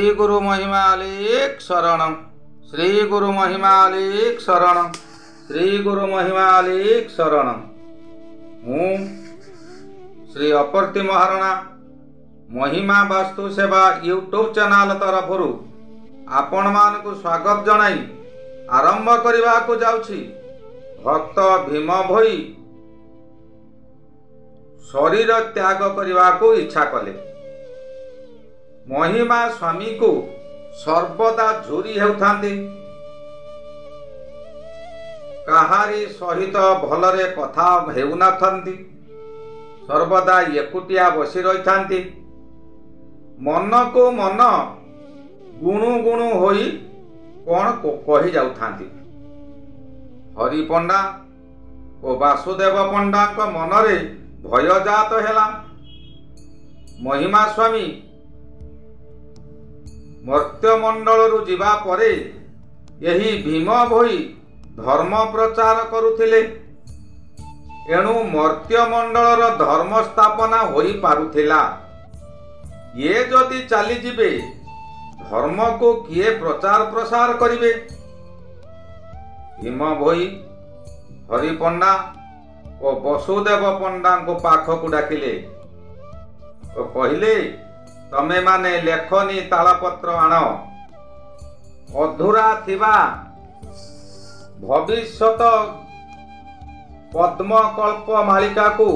श्री गुरु महिमालिक शरण श्री गुरु महिमालिक शरण श्री गुरु महिमालिक शरण। हूँ श्री अपर्ति महारणा महिमा वास्तु सेवा यूट्यूब चैनल तरफ आपण मानकु स्वागत जनाई आरंभ करने को जाउछि। भक्त भीम भई शरीर त्याग करने को इच्छा कले। महिमा स्वामी को सर्वदा झुरी हेउथांती, काहारी सहित भलरे कथा हेउनाथांती, सर्वदा एकुटिया बसी रही मन को मन गुणु गुणु होई कौन कही जाउथांती। हरि पंडा और वासुदेव पंडा को मनरे भय जात हेला। महिमा स्वामी मर्त्यमंडल जीवा परे यही भीम भई धर्म प्रचार करुथिले, एणु मर्त्यमंडल धर्म स्थापना होई पारुथिला। ये जदि चली जिबे धर्म को किए प्रचार प्रसार करिवे। भीम भई हरि पंडा और वसुदेव पंडा को पाख को डाकिले और कहिले, तमे माने लेखनी तालपत्र आण, अधूरा थिबा भविष्यत पद्मकल्प मालिका को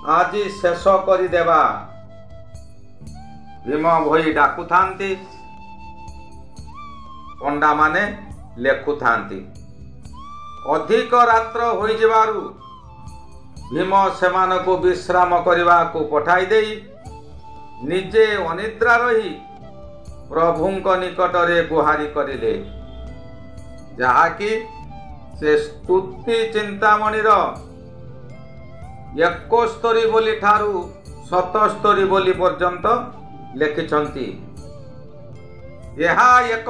आज शेष करि देबा। भीम भई डाकुथांती, पंडा माने लेखुथांती। अधिक रात्र होई जिबारु भीम सेमानकु विश्राम करने को पठाई देई निजे अनिद्रा रही प्रभुंक निकटरे गुहारी करिले, जहाँकि से स्तुति चिंतामणिर 71 बोली ठारू 77 बोली पर्यंत लिखिछंती। यह एक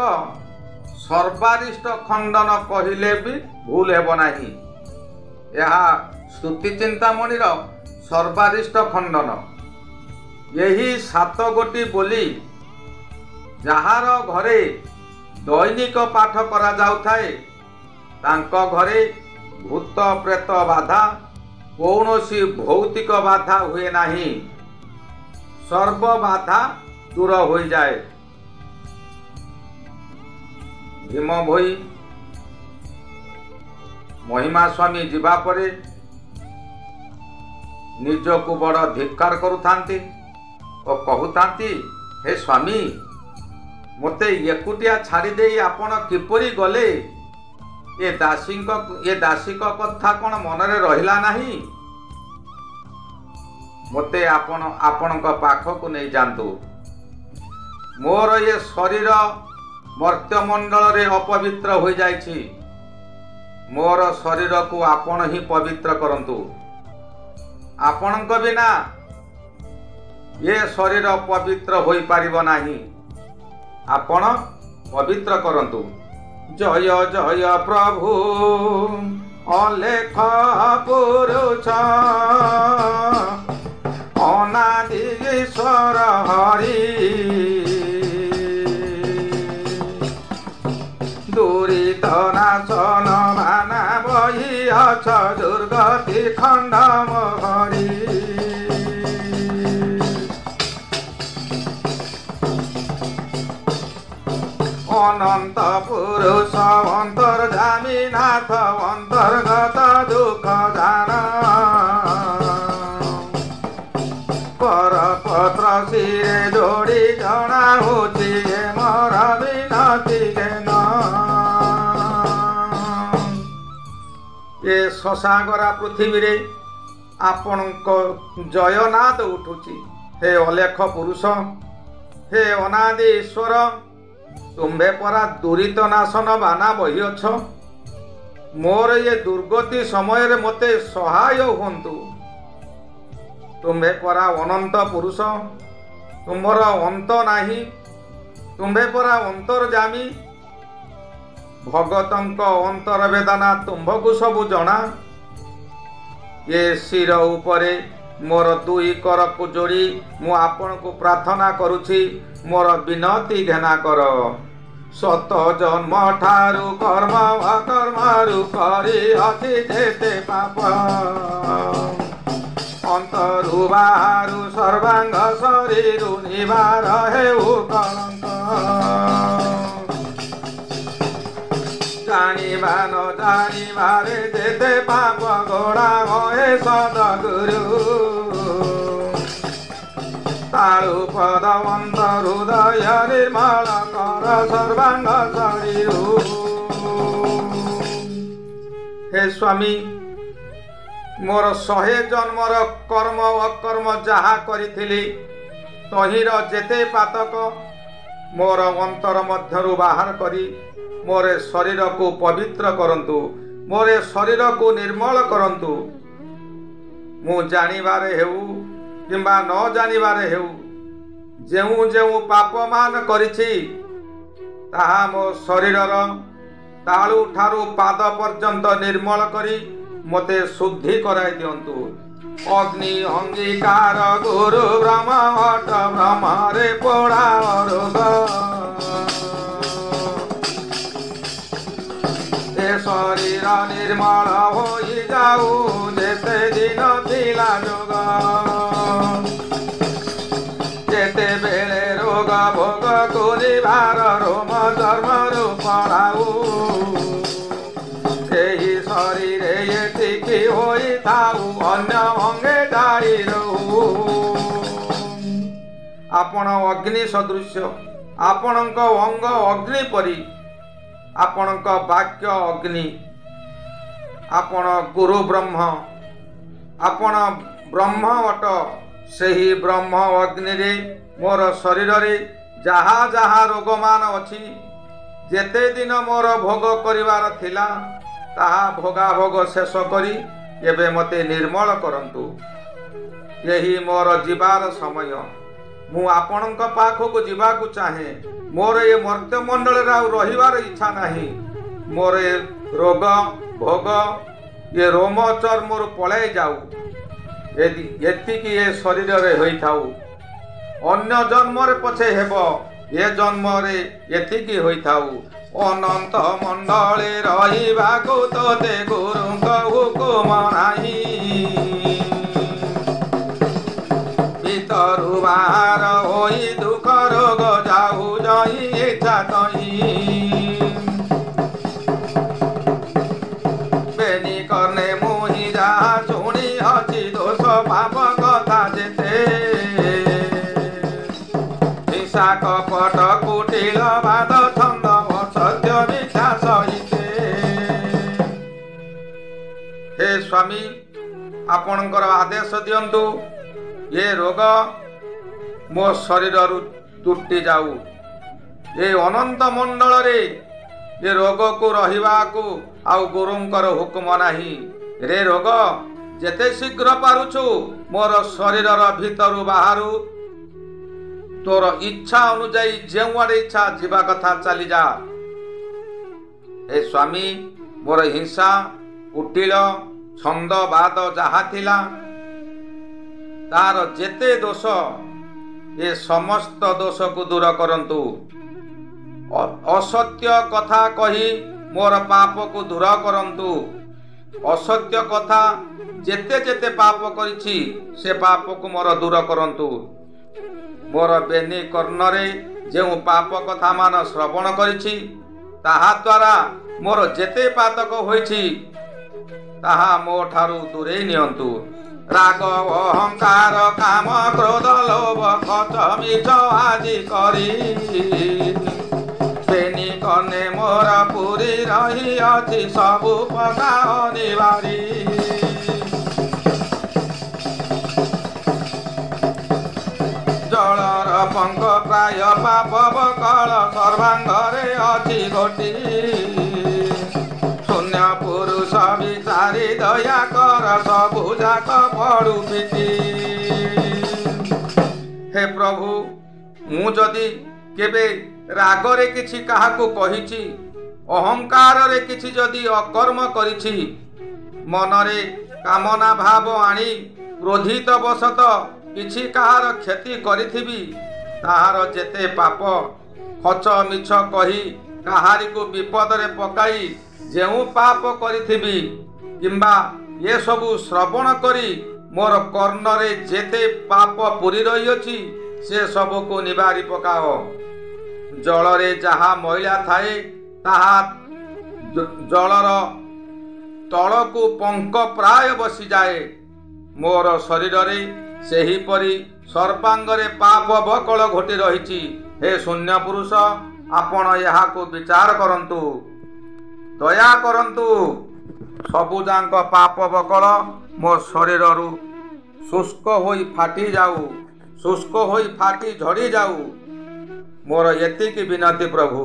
सर्वारिष्ट खंडन कहिले भी भूल हेब नाही। यह स्तुति चिंतामणिर सर्वारिष्ट खंडन। यही 7 गोटी बोली जहार घरे दैनिक पाठ करा जाउथाए, तांको घरे भूत प्रेत बाधा कौनसी भौतिक बाधा हुए नाही, सर्व बाधा दूर हो जाए। भीम भई महिमा स्वामी जीवा परे निजको बड़ धिक्कार करुथांती और कहूथांती, हे स्वामी मते एकुटिया छाड़ी देई आपण किपरि गले? ये दासी कथा कौन मनरे रहिला नाही? मते आपण पाखक नहीं जातु। मोर ये शरीर मर्त्यमंडल रे अपवित्र हो जाइछि। मोर शरीर को आपण ही पवित्र करंतु। आपण बिना ये शरीर पवित्र होई पारिबो नाही। आपण पवित्र करंतु। जय जय प्रभु अलेख पुरुष अनादि ईश्वर हरि, दुरित नाशन माना बही अछ दुर्गति खंडम हरि। अनंत पुरुष अंतर्जामी नाथ अंतर्गत दुख जान, करपत्र सिरे जोड़ी जना होची मोर विनती जेन। ये शशागरा पृथ्वी रे आपणको जयनाद उठुची। हे अलेख पुरुष, हे अनादि ईश्वर, तुम्भे परा दुरित नाशन बाना बही अछ। मोर ये दुर्गति समय रे मते सहाय हुंतु। तुम्भे परा अनंत पुरुष, तुमर अंत नाही। तुम्भे परा अंतर्जामी, भगतंक अंतर वेदना तुम्भकु सबु जना। ये शिर उपरे मोर दुई करकु जोड़ी मु आपण को प्रार्थना करुछि मोर विनती घेना कर सत जन्म ठारू कर्म अकर्मरु करी अति जेते पाप अंतरु बाहरु सर्वांग शरीरु निवार हेउ कलंक जानिबा न जानिबारे जेते पाप गोड़ा हे सद्गुरु ताळु पद अंतर हृदय निर्मल कर सर्वांग शरीरु। हे स्वामी मोर 100 जन्मर कर्म अकर्म जहा करिथिली तहिर जेते पातक मोर अंतर मध्यरु बाहर करी मोरे शरीर को पवित्र करंतु मोरे शरीर को निर्मल करंतु मु जानिबारे हेउ किंबा न जानिबारे हेउ जेउ जेउ पाप मान करिछि ताहा मो शरीरर ताळु ठारू पाद पर्यंत निर्मल करी मते शुद्धि कराई दियंतु। अग्नि अंगीकार गुरु ब्रह्म हट ब्रह्मरे पोड़ा रोग शरीर निर्मल हो जाऊ जेते दिन थिला जोग जेते बेले रोग भोग कुनिबार रोम धर्म पड़ाऊ एही शरीर एतिकी होई थाऊ अन्य अंगे जाई रहू। आपण अग्नि सदृश आपणक अंग अग्नि परी आपणक वाक्य अग्नि आपण गुरु ब्रह्म आपण ब्रह्म अट सेही ब्रह्म अग्नि रे मोर शरीर रे जहा जहा रोग मान अछि जेते दिन मोर भोग करिवार थिला ताहा भोगा भोग शेष करी एबे मते निर्मल करंतु। यही मोर जीवार समय मु आपणक पाखक जीवाकू चाहे मोर ये मर्त्य मंडल रहिबार इच्छा नहीं मोर रोग भोग ये रोम चर्म पलाई जाऊ एतिकी ये शरीर रे होई थाऊ अन्य जन्म रे पछे हेबो ये जन्म रे एतिकी होई थाऊ अनंत मंडले रहिबाकू तोते गुरुंक हुकुम नाही भीतरु बाहर होई दुख रोग जाऊ जही इच्छा तही बेनी करने मुही जहा शुणी अछि दोष पाप कथा जेते हिंसा कपट कुटिल बाद छंद असत्य मिथ्या सहिते। हे स्वामी आपणकर आदेश दियंतु ये रोग मो शरीर तुटी जाऊ ये अनंत मंडल रे ये रोग को रहिबा को आउ गुरुंकर हुकुम नाही रे रोग जेते शीघ्र पारुछु मोर शरीर भीतरु बाहरु तोर इच्छा अनुजाई जेउआडे इच्छा जीवा कथा चली जा। हे स्वामी मोर हिंसा कुटिल छंद बाद जहा थिला तार जेते दोष ये समस्त दोष को दूर करंतु असत्य कथा कही मोर पाप को दूर करंतु असत्य कथा जेते जेते पाप करिछि से पाप को मोर दूर करंतु मोर बेनी कर्णरे जे पाप कथा मान श्रवण करिछि ताहा द्वारा मोर जेते पातक होइछि ताहा मो ठारू दूरे नियंतु। राग अहंकार काम क्रोध लोभ खच मिछ आदि करी बेनी कने मोर पुरी रही अछि सबु पका निवारी जलर पंख प्राय पाप बकल सर्वांगरे अछि घटी शून्य पुरुष विचारी दया कर सबु जाक पड़ू पिटी। हे प्रभु मु जदि केबे रागरे किछि काहाकू कहिछि अहंकार रे किछि जदि अकर्म करिछि मनरे कामना भाव आनी କ୍ରୋଧିତ ବଶତଃ କିଛି କାହାର କ୍ଷତି କରିଥିବି, ତାହାର ଯେତେ ପାପ, ଖଚ ମିଛ କହି କାହାରିକୁ ବିପଦରେ ପକାଇ ଯେଉଁ ପାପ କରିଥିବି, କିମ୍ବା ଏସବୁ ଶ୍ରବଣ କରି ମୋର କର୍ଣ୍ଣରେ ଯେତେ ପାପ ପୂରି ରହିଅଛି, ସେ ସବୁକୁ ନିବାରି ପକାଅ। ଜଳରେ ଯାହା ମଇଳା ଥାଏ ତାହା ଜଳର ତଳକୁ ପଙ୍କ ପ୍ରାୟ ବସିଯାଏ। ମୋର ଶରୀରରେ ସେହିପରି ସର୍ବାଙ୍ଗରେ ପାପ ବକଳ ଘଟି ରହିଛି। ହେ ଶୂନ୍ୟ ପୁରୁଷ, ଆପଣ ଏହାକୁ ବିଚାର କରନ୍ତୁ, ଦୟା କରନ୍ତୁ। ସବୁଯାକ ପାପ ବକଳ ମୋ ଶରୀରରୁ ଶୁଷ୍କ ହୋଇ ଫାଟି ଯାଉ, ଶୁଷ୍କ ହୋଇ ଫାଟି ଝଡ଼ି ଯାଉ। ମୋର ଏତିକି ବିନତି ପ୍ରଭୁ।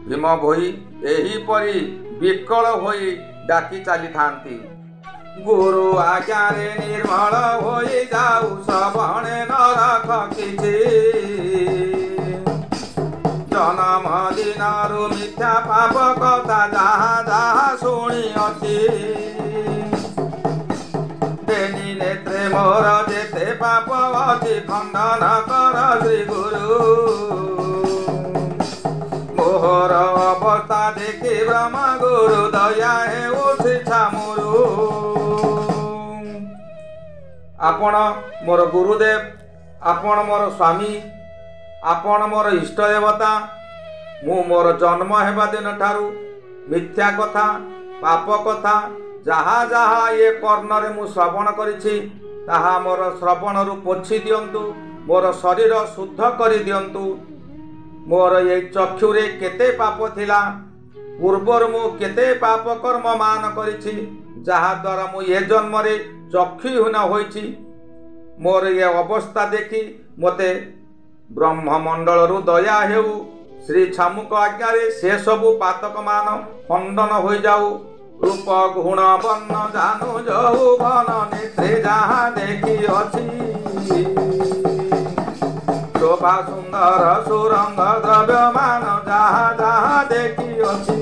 ଭୀମ ଭୋଇ ଏହିପରି ବିକଳ ହୋଇ ଡାକି ଚାଲିଥାନ୍ତି। ଗୁରୁ ଆଜ୍ଞାରେ ନିର୍ମଳ ହୋଇ ଯାଉ, ଶ୍ରବଣେ ନ ରଖ କିଛି। ଜନମ ଦିନରୁ ମିଥ୍ୟା ପାପ କଥା ଯାହା ଯାହା ଶୁଣିଅଛି। ବେନି ନେତ୍ରେ ମୋର ଯେତେ ପାପ ଅଛି, ଖଣ୍ଡନ କର ଶ୍ରୀ ଗୁରୁ। ମୋହର ଅବସ୍ଥା ଦେଖି ବ୍ରହ୍ମ ଗୁରୁ ଦୟା ହେଉଛି ଛାମୁରୁ। ଆପଣ ମୋର ଗୁରୁଦେବ, ଆପଣ ମୋର ସ୍ୱାମୀ, ଆପଣ ମୋର ଇଷ୍ଟ ଦେବତା। ମୁଁ ମୋର ଜନ୍ମ ହେବା ଦିନଠାରୁ ମିଥ୍ୟା କଥା, ପାପ କଥା ଯାହା ଯାହା ଏ କର୍ଣ୍ଣରେ ମୁଁ ଶ୍ରବଣ କରିଛି, ତାହା ମୋର ଶ୍ରବଣରୁ ପୋଛି ଦିଅନ୍ତୁ। ମୋର ଶରୀର ଶୁଦ୍ଧ କରିଦିଅନ୍ତୁ। ମୋର ଏ ଚକ୍ଷୁରେ କେତେ ପାପ ଥିଲା, ପୂର୍ବରୁ ମୁଁ କେତେ ପାପ କର୍ମ ମାନ କରିଛି, ଯାହାଦ୍ୱାରା ମୁଁ ଏ ଜନ୍ମରେ ଚକ୍ଷୁହୀନ ହୋଇଛି। ମୋର ଏ ଅବସ୍ଥା ଦେଖି ମୋତେ ବ୍ରହ୍ମମଣ୍ଡଳରୁ ଦୟା ହେଉ। ଶ୍ରୀ ଛାମୁଙ୍କ ଆଜ୍ଞାରେ ସେସବୁ ପାତକମାନ ଖଣ୍ଡନ ହୋଇଯାଉ। ରୂପ ଗୁଣ ବର୍ଣ୍ଣ ଜାନୁ ଯୌବନ ନେତ୍ରେ ଯାହା ଦେଖିଅଛି। ଶୋଭା ସୁନ୍ଦର ସୁରଙ୍ଗ ଦ୍ରବ୍ୟମାନ ଯାହା ଯାହା ଦେଖିଅଛି।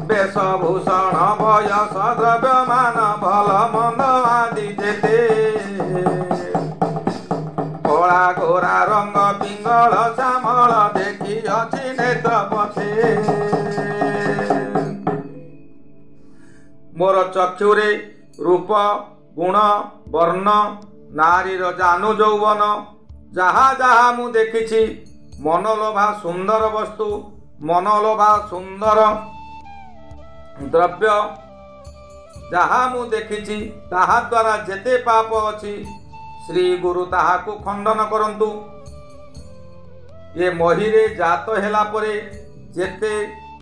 ବେଶଭୂଷଣ ବୟସ ଦ୍ରବ୍ୟମାନ ଭଲ ମନ୍ଦ ଆଦି ଯେତେ। କଳା ଗୋରା ରଙ୍ଗ ପିଙ୍ଗଳ ଶ୍ୟାମଳ ଦେଖିଅଛି ନେତ୍ର ପଥେ। ମୋର ଚକ୍ଷୁରେ ରୂପ ଗୁଣ ବର୍ଣ୍ଣ ନାରୀର ଜାନୁ ଯୌବନ ଯାହା ଯାହା ମୁଁ ଦେଖିଛି, ମନଲୋଭା ସୁନ୍ଦର ବସ୍ତୁ, ମନଲୋଭା ସୁନ୍ଦର ଦ୍ରବ୍ୟ ଯାହା ମୁଁ ଦେଖିଛି, ତାହା ଦ୍ୱାରା ଯେତେ ପାପ ଅଛି, ଶ୍ରୀ ଗୁରୁ ତାହାକୁ ଖଣ୍ଡନ କରନ୍ତୁ। ଏ ମହିରେ ଜାତ ହେଲା ପରେ ଯେତେ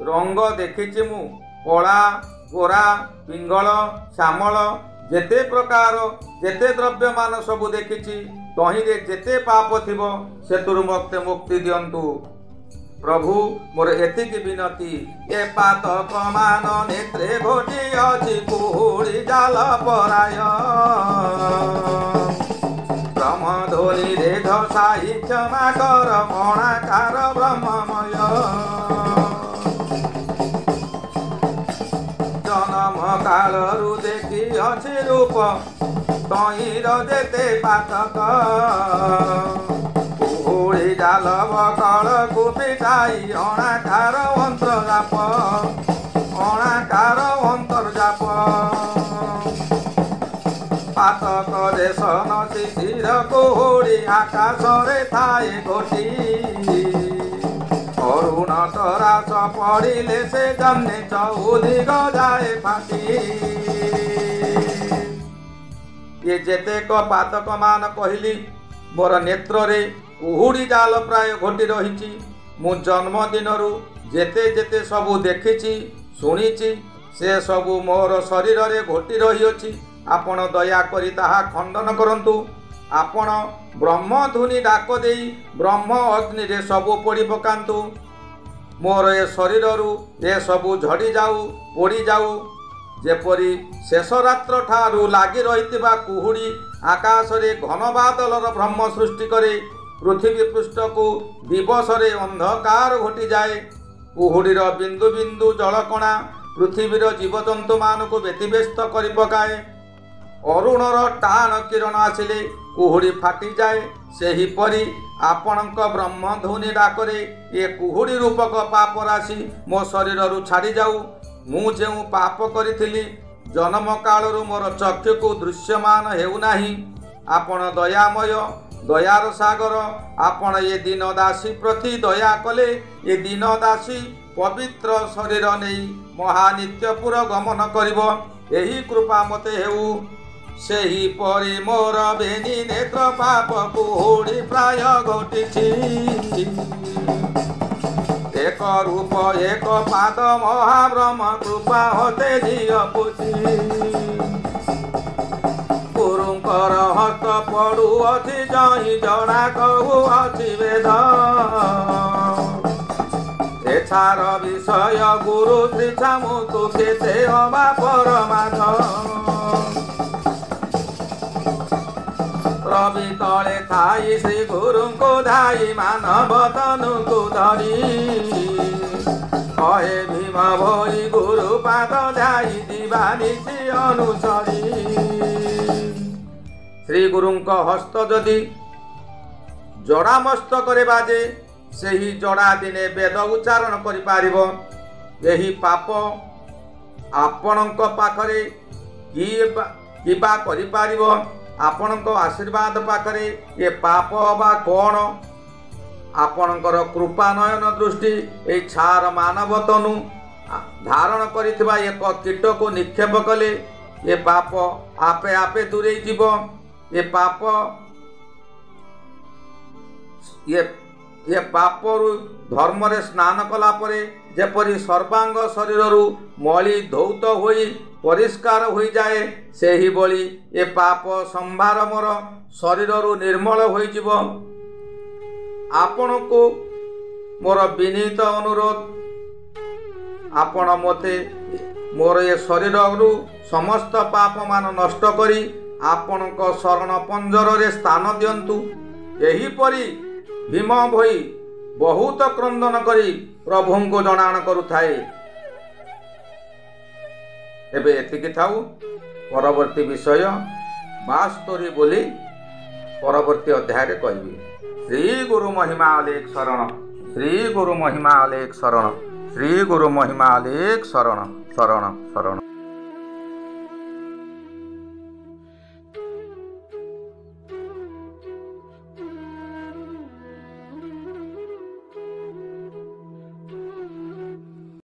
ରଙ୍ଗ ଦେଖିଛି ମୁଁ, କଳା ଗୋରା ପିଙ୍ଗଳ ଶ୍ୟାମଳ ଯେତେ ପ୍ରକାର ଯେତେ ଦ୍ରବ୍ୟମାନ ସବୁ ଦେଖିଛି, ତହିଁରେ ଯେତେ ପାପ ଥିବ ସେଥିରୁ ମୋତେ ମୁକ୍ତି ଦିଅନ୍ତୁ ପ୍ରଭୁ। ମୋର ଏତିକି ବିନତି। ଏ ପାତକ ମାନ ନେତ୍ରେ ଘଟି ଅଛି, କୁହୁଡ଼ି ଜାଲ ପରାୟ। ବ୍ରହ୍ମଧ୍ୱନିରେ ଧସାଇ କ୍ଷମା କର, ଅଣାକାର ବ୍ରହ୍ମମୟ। ଜନମ କାଳରୁ ଦେଖି ଅଛି ରୂପ, ତହିଁର ଯେତେ ପାତକ। କୁହୁଡ଼ି ଜାଲ ବକଳକୁ ପିଟାଇ ଅଣାକାର ଅନ୍ତର୍ଜାପ, ଅଣାକାର ଅନ୍ତର୍ଜାପ। ପାତକ ଦେଶ ନ ଶିଶିର କୁହୁଡ଼ି ଆକାଶରେ ଥାଏ ଘୋଟି। ଅରୁଣ ତରାସ ପଡ଼ିଲେ ସେ ଜହ୍ନେ ଚଉଦିଗ ଯାଏ ଫାଟି। ଏ ଯେତେକ ପାତକ ମାନ କହିଲି, ମୋର ନେତ୍ରରେ କୁହୁଡ଼ି ଜାଲ ପ୍ରାୟ ଘୋଟି ରହିଛି। ମୁଁ ଜନ୍ମଦିନରୁ ଯେତେ ଯେତେ ସବୁ ଦେଖିଛି ଶୁଣିଛି, ସେ ସବୁ ମୋର ଶରୀରରେ ଘୋଟି ରହିଅଛି। ଆପଣ ଦୟାକରି ତାହା ଖଣ୍ଡନ କରନ୍ତୁ। ଆପଣ ବ୍ରହ୍ମଧୁନି ଡାକ ଦେଇ ବ୍ରହ୍ମ ଅଗ୍ନିରେ ସବୁ ପୋଡ଼ି ପକାନ୍ତୁ। ମୋର ଏ ଶରୀରରୁ ଏସବୁ ଝଡ଼ିଯାଉ, ପୋଡ଼ିଯାଉ। ଯେପରି ଶେଷ ରାତ୍ର ଠାରୁ ଲାଗି ରହିଥିବା କୁହୁଡ଼ି ଆକାଶରେ ଘନ ବାଦଲର ବ୍ରହ୍ମ ସୃଷ୍ଟି କରେ, ପୃଥିବୀ ପୃଷ୍ଠକୁ ଦିବସରେ ଅନ୍ଧକାର ଘୋଟିଯାଏ। କୁହୁଡ଼ିର ବିନ୍ଦୁ ବିନ୍ଦୁ ଜଳକଣା ପୃଥିବୀର ଜୀବଜନ୍ତୁମାନଙ୍କୁ ବ୍ୟତିବ୍ୟସ୍ତ କରି ପକାଏ। ଅରୁଣର ଟାଣ କିରଣ ଆସିଲେ କୁହୁଡ଼ି ଫାଟିଯାଏ। ସେହିପରି ଆପଣଙ୍କ ବ୍ରହ୍ମଧ୍ୱନି ଡାକରେ ଏ କୁହୁଡ଼ି ରୂପକ ପାପ ରାଶି ମୋ ଶରୀରରୁ ଛାଡ଼ିଯାଉ। ମୁଁ ଯେଉଁ ପାପ କରିଥିଲି ଜନ୍ମ କାଳରୁ ମୋର ଚକ୍ଷୁକୁ ଦୃଶ୍ୟମାନ ହେଉନାହିଁ। ଆପଣ ଦୟାମୟ, ଦୟାର ସାଗର। ଆପଣ ଏ ଦୀନ ଦାସୀ ପ୍ରତି ଦୟା କଲେ ଏ ଦୀନ ଦାସୀ ପବିତ୍ର ଶରୀର ନେଇ ମହାନିତ୍ୟପୁର ଗମନ କରିବ। ଏହି କୃପା ମୋତେ ହେଉ। ସେହିପରି ମୋର ବେନି ନେତ୍ର ପାପ କୁହୁଡ଼ି ପ୍ରାୟ ଘଟିଛି। ଏକ ରୂପ ଏକ ପାଦ ମହାବ୍ରହ୍ମ କୃପା ହତେ ଦିଅ ପୁଛି। ଗୁରୁଙ୍କର ହସ୍ତ ପଡ଼ୁଅଛି ଜଇଁ ଜଣା କହୁଅଛି ବେଦ। ଏଛାର ବିଷୟ ଗୁରୁ ଶ୍ରୀଛାମୁ ତୁ କେତେ ଅବା ପରମାଧ। ରବି ତଳେ ଥାଇ ଶ୍ରୀ ଗୁରୁଙ୍କୁ ଧାଇ ମାନବ ତନୁକୁ ଧରି। କହେ ଭୀମ ଭୋଇ ଗୁରୁ ପାଦ ଧାଇ ଦିବାନିଶି ଅନୁସରି। ଶ୍ରୀ ଗୁରୁଙ୍କ ହସ୍ତ ଯଦି ଜଡ଼ା ମସ୍ତକରେ ବାଜେ ସେହି ଜଡ଼ା ଦିନେ ବେଦ ଉଚ୍ଚାରଣ କରିପାରିବ। ଏହି ପାପ ଆପଣଙ୍କ ପାଖରେ କିବା କରିପାରିବ? ଆପଣଙ୍କ ଆଶୀର୍ବାଦ ପାଖରେ ଏ ପାପ ବା କ'ଣ? ଆପଣଙ୍କର କୃପା ନୟନ ଦୃଷ୍ଟି ଏହି ଛାର ମାନବ ତନୁ ଧାରଣ କରିଥିବା ଏକ କୀଟକୁ ନିକ୍ଷେପ କଲେ ଏ ପାପ ଆପେ ଆପେ ଦୂରେଇ ଯିବ। ଏ ପାପରୁ ଧର୍ମରେ ସ୍ନାନ କଲା ପରେ ଯେପରି ସର୍ବାଙ୍ଗ ଶରୀରରୁ ମଳି ଧୌତ ହୋଇ ପରିଷ୍କାର ହୋଇଯାଏ, ସେହିଭଳି ଏ ପାପ ସମ୍ଭାର ମୋର ଶରୀରରୁ ନିର୍ମଳ ହୋଇଯିବ। ଆପଣଙ୍କୁ ମୋର ବିନୀତ ଅନୁରୋଧ, ଆପଣ ମୋତେ ମୋର ଏ ଶରୀରରୁ ସମସ୍ତ ପାପମାନ ନଷ୍ଟ କରି ଆପଣଙ୍କ ଶରଣ ପଞ୍ଜରରେ ସ୍ଥାନ ଦିଅନ୍ତୁ। ଏହିପରି ଭୀମ ଭୋଇ ବହୁତ କ୍ରନ୍ଦନ କରି ପ୍ରଭୁଙ୍କୁ ଜଣାଣ କରୁଥାଏ। ଏବେ ଏତିକି ଥାଉ। ପରବର୍ତ୍ତୀ ବିଷୟ 72 ବୋଲି ପରବର୍ତ୍ତୀ ଅଧ୍ୟାୟରେ କହିବି। ଶ୍ରୀ ଗୁରୁ ମହିମା ଅଲେଖ ଶରଣ। ଶ୍ରୀ ଗୁରୁ ମହିମା ଅଲେଖ ଶରଣ। ଶ୍ରୀ ଗୁରୁ ମହିମା ଅଲେଖ ଶରଣ ଶରଣ ଶରଣ।